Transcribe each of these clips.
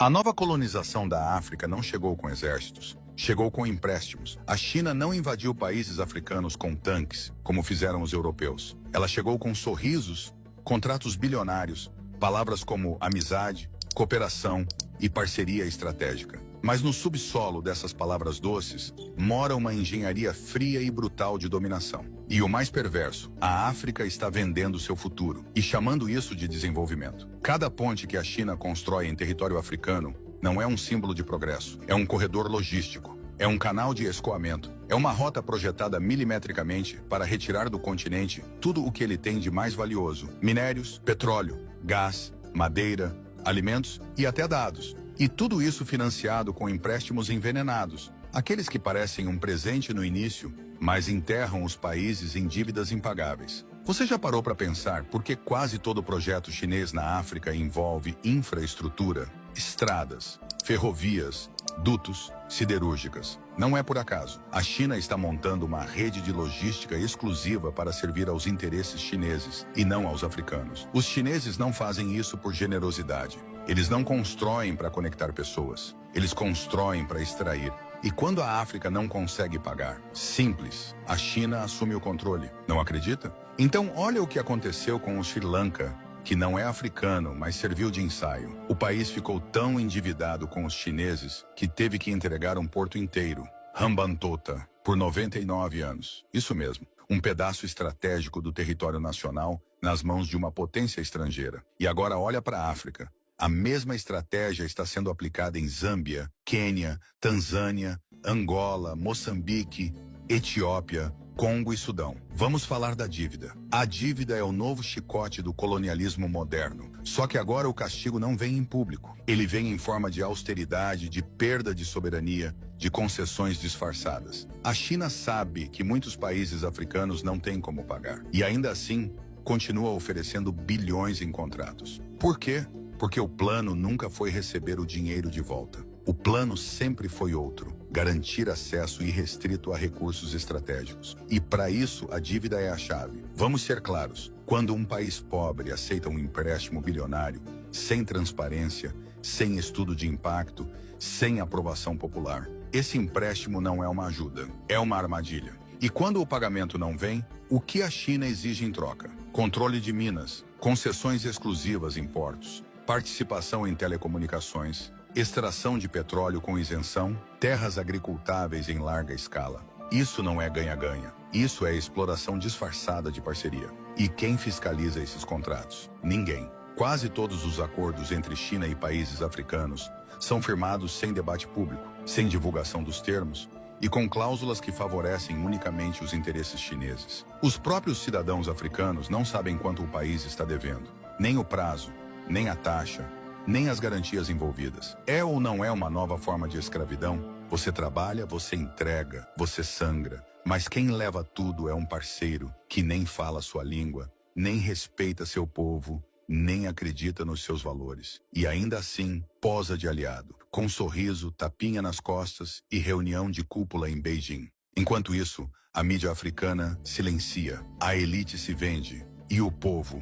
A nova colonização da África não chegou com exércitos, chegou com empréstimos. A China não invadiu países africanos com tanques, como fizeram os europeus. Ela chegou com sorrisos, contratos bilionários, palavras como amizade, cooperação e parceria estratégica. Mas no subsolo dessas palavras doces, mora uma engenharia fria e brutal de dominação. E o mais perverso, a África está vendendo seu futuro e chamando isso de desenvolvimento. Cada ponte que a China constrói em território africano não é um símbolo de progresso, é um corredor logístico, é um canal de escoamento, é uma rota projetada milimetricamente para retirar do continente tudo o que ele tem de mais valioso: minérios, petróleo, gás, madeira, alimentos e até dados. E tudo isso financiado com empréstimos envenenados, aqueles que parecem um presente no início, mas enterram os países em dívidas impagáveis. Você já parou para pensar por que quase todo projeto chinês na África envolve infraestrutura, estradas, ferrovias, dutos, siderúrgicas? Não é por acaso. A China está montando uma rede de logística exclusiva para servir aos interesses chineses e não aos africanos. Os chineses não fazem isso por generosidade. Eles não constroem para conectar pessoas. Eles constroem para extrair. E quando a África não consegue pagar, simples, a China assume o controle. Não acredita? Então olha o que aconteceu com o Sri Lanka, que não é africano, mas serviu de ensaio. O país ficou tão endividado com os chineses que teve que entregar um porto inteiro, Hambantota, por 99 anos. Isso mesmo, um pedaço estratégico do território nacional nas mãos de uma potência estrangeira. E agora olha para a África. A mesma estratégia está sendo aplicada em Zâmbia, Quênia, Tanzânia, Angola, Moçambique, Etiópia, Congo e Sudão. Vamos falar da dívida. A dívida é o novo chicote do colonialismo moderno. Só que agora o castigo não vem em público. Ele vem em forma de austeridade, de perda de soberania, de concessões disfarçadas. A China sabe que muitos países africanos não têm como pagar. E ainda assim, continua oferecendo bilhões em contratos. Por quê? Porque o plano nunca foi receber o dinheiro de volta. O plano sempre foi outro: garantir acesso irrestrito a recursos estratégicos. E para isso, a dívida é a chave. Vamos ser claros: quando um país pobre aceita um empréstimo bilionário, sem transparência, sem estudo de impacto, sem aprovação popular, esse empréstimo não é uma ajuda, é uma armadilha. E quando o pagamento não vem, o que a China exige em troca? Controle de minas, concessões exclusivas em portos, participação em telecomunicações, extração de petróleo com isenção, terras agricultáveis em larga escala. Isso não é ganha-ganha. Isso é exploração disfarçada de parceria. E quem fiscaliza esses contratos? Ninguém. Quase todos os acordos entre China e países africanos são firmados sem debate público, sem divulgação dos termos e com cláusulas que favorecem unicamente os interesses chineses. Os próprios cidadãos africanos não sabem quanto o país está devendo, nem o prazo, nem a taxa, nem as garantias envolvidas. É ou não é uma nova forma de escravidão? Você trabalha, você entrega, você sangra, mas quem leva tudo é um parceiro que nem fala sua língua, nem respeita seu povo, nem acredita nos seus valores. E ainda assim, posa de aliado, com sorriso, tapinha nas costas e reunião de cúpula em Beijing. Enquanto isso, a mídia africana silencia, a elite se vende e o povo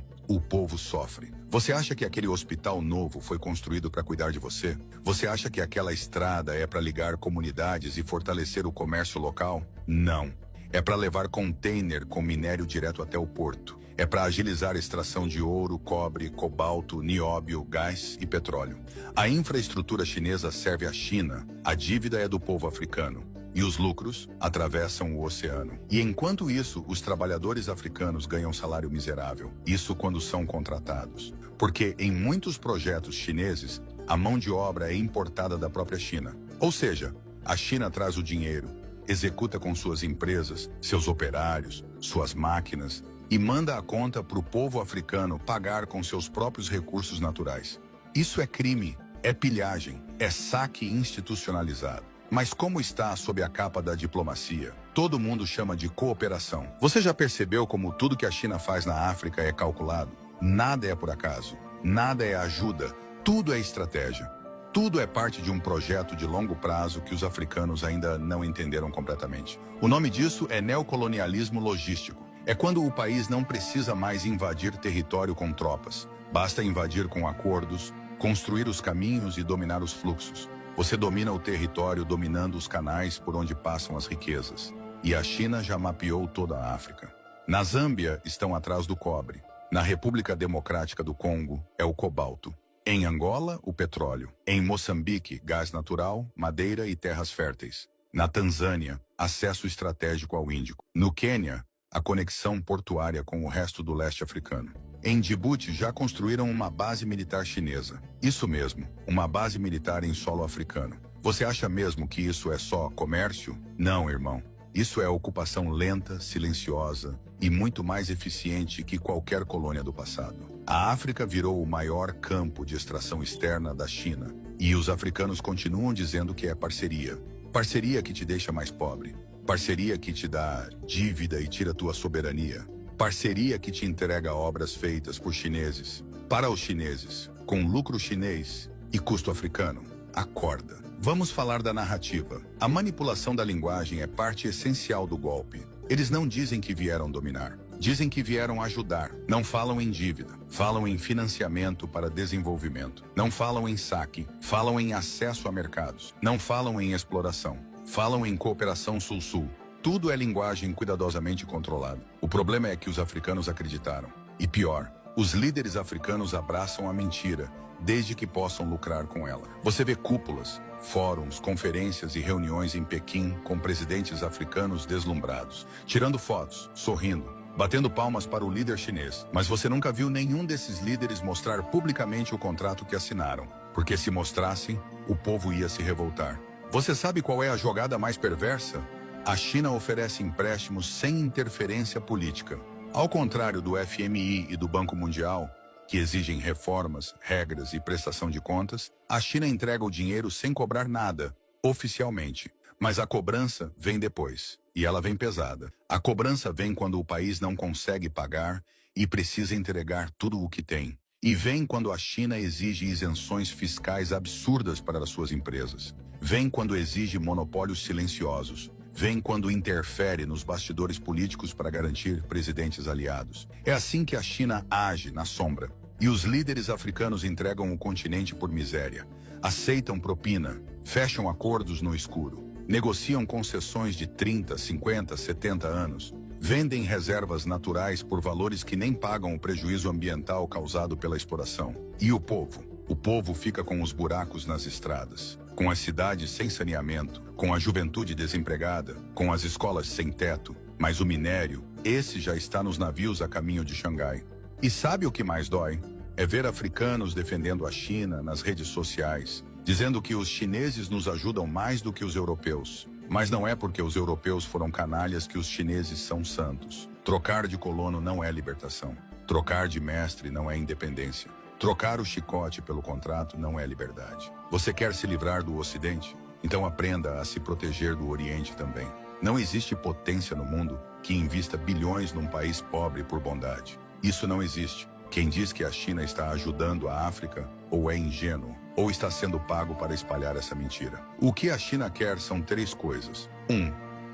sofre. Você acha que aquele hospital novo foi construído para cuidar de você? Você acha que aquela estrada é para ligar comunidades e fortalecer o comércio local? Não. É para levar container com minério direto até o porto. É para agilizar a extração de ouro, cobre, cobalto, nióbio, gás e petróleo. A infraestrutura chinesa serve à China. A dívida é do povo africano. E os lucros atravessam o oceano. E enquanto isso, os trabalhadores africanos ganham salário miserável. Isso quando são contratados. Porque em muitos projetos chineses, a mão de obra é importada da própria China. Ou seja, a China traz o dinheiro, executa com suas empresas, seus operários, suas máquinas e manda a conta para o povo africano pagar com seus próprios recursos naturais. Isso é crime, é pilhagem, é saque institucionalizado. Mas como está sob a capa da diplomacia? Todo mundo chama de cooperação. Você já percebeu como tudo que a China faz na África é calculado? Nada é por acaso, nada é ajuda, tudo é estratégia. Tudo é parte de um projeto de longo prazo que os africanos ainda não entenderam completamente. O nome disso é neocolonialismo logístico. É quando o país não precisa mais invadir território com tropas. Basta invadir com acordos, construir os caminhos e dominar os fluxos. Você domina o território dominando os canais por onde passam as riquezas. E a China já mapeou toda a África. Na Zâmbia estão atrás do cobre. Na República Democrática do Congo é o cobalto. Em Angola, o petróleo. Em Moçambique, gás natural, madeira e terras férteis. Na Tanzânia, acesso estratégico ao Índico. No Quênia, a conexão portuária com o resto do leste africano. Em Djibouti já construíram uma base militar chinesa. Isso mesmo, uma base militar em solo africano. Você acha mesmo que isso é só comércio? Não, irmão. Isso é ocupação lenta, silenciosa e muito mais eficiente que qualquer colônia do passado. A África virou o maior campo de extração externa da China. E os africanos continuam dizendo que é parceria. Parceria que te deixa mais pobre. Parceria que te dá dívida e tira tua soberania. Parceria que te entrega obras feitas por chineses, para os chineses, com lucro chinês e custo africano. Acorda. Vamos falar da narrativa. A manipulação da linguagem é parte essencial do golpe. Eles não dizem que vieram dominar. Dizem que vieram ajudar. Não falam em dívida. Falam em financiamento para desenvolvimento. Não falam em saque. Falam em acesso a mercados. Não falam em exploração. Falam em cooperação sul-sul. Tudo é linguagem cuidadosamente controlada. O problema é que os africanos acreditaram. E pior, os líderes africanos abraçam a mentira, desde que possam lucrar com ela. Você vê cúpulas, fóruns, conferências e reuniões em Pequim com presidentes africanos deslumbrados, tirando fotos, sorrindo, batendo palmas para o líder chinês. Mas você nunca viu nenhum desses líderes mostrar publicamente o contrato que assinaram, porque se mostrassem, o povo ia se revoltar. Você sabe qual é a jogada mais perversa? A China oferece empréstimos sem interferência política. Ao contrário do FMI e do Banco Mundial, que exigem reformas, regras e prestação de contas, a China entrega o dinheiro sem cobrar nada, oficialmente. Mas a cobrança vem depois, e ela vem pesada. A cobrança vem quando o país não consegue pagar e precisa entregar tudo o que tem. E vem quando a China exige isenções fiscais absurdas para as suas empresas. Vem quando exige monopólios silenciosos. Vem quando interfere nos bastidores políticos para garantir presidentes aliados. É assim que a China age na sombra. E os líderes africanos entregam o continente por miséria. Aceitam propina, fecham acordos no escuro, negociam concessões de 30, 50, 70 anos, vendem reservas naturais por valores que nem pagam o prejuízo ambiental causado pela exploração. E o povo? O povo fica com os buracos nas estradas, com as cidades sem saneamento, com a juventude desempregada, com as escolas sem teto. Mas o minério, esse já está nos navios a caminho de Xangai. E sabe o que mais dói? É ver africanos defendendo a China nas redes sociais, dizendo que os chineses nos ajudam mais do que os europeus. Mas não é porque os europeus foram canalhas que os chineses são santos. Trocar de colono não é libertação. Trocar de mestre não é independência. Trocar o chicote pelo contrato não é liberdade. Você quer se livrar do Ocidente? Então aprenda a se proteger do Oriente também. Não existe potência no mundo que invista bilhões num país pobre por bondade. Isso não existe. Quem diz que a China está ajudando a África ou é ingênuo, ou está sendo pago para espalhar essa mentira. O que a China quer são 3 coisas. 1.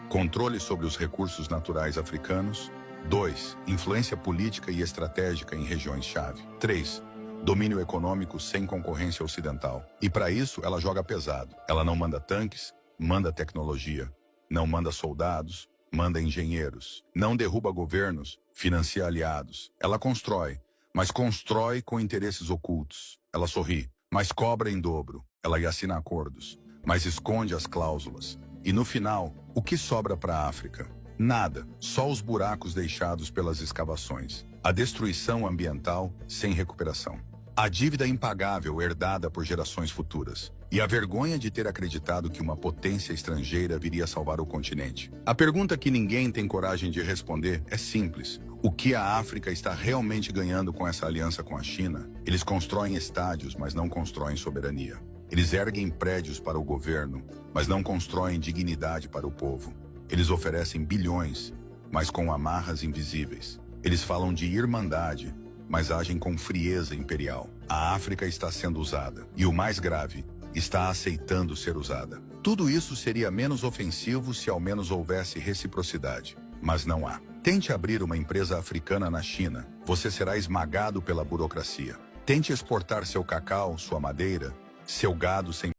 Controle sobre os recursos naturais africanos. 2. Influência política e estratégica em regiões-chave. 3. Domínio econômico sem concorrência ocidental. E para isso, ela joga pesado. Ela não manda tanques, manda tecnologia. Não manda soldados, manda engenheiros. Não derruba governos, financia aliados. Ela constrói, mas constrói com interesses ocultos. Ela sorri, mas cobra em dobro. Ela assina acordos, mas esconde as cláusulas. E no final, o que sobra para a África? Nada, só os buracos deixados pelas escavações. A destruição ambiental sem recuperação. A dívida impagável herdada por gerações futuras. E a vergonha de ter acreditado que uma potência estrangeira viria salvar o continente. A pergunta que ninguém tem coragem de responder é simples. O que a África está realmente ganhando com essa aliança com a China? Eles constroem estádios, mas não constroem soberania. Eles erguem prédios para o governo, mas não constroem dignidade para o povo. Eles oferecem bilhões, mas com amarras invisíveis. Eles falam de irmandade, mas agem com frieza imperial. A África está sendo usada. E o mais grave, está aceitando ser usada. Tudo isso seria menos ofensivo se ao menos houvesse reciprocidade. Mas não há. Tente abrir uma empresa africana na China. Você será esmagado pela burocracia. Tente exportar seu cacau, sua madeira, seu gado sem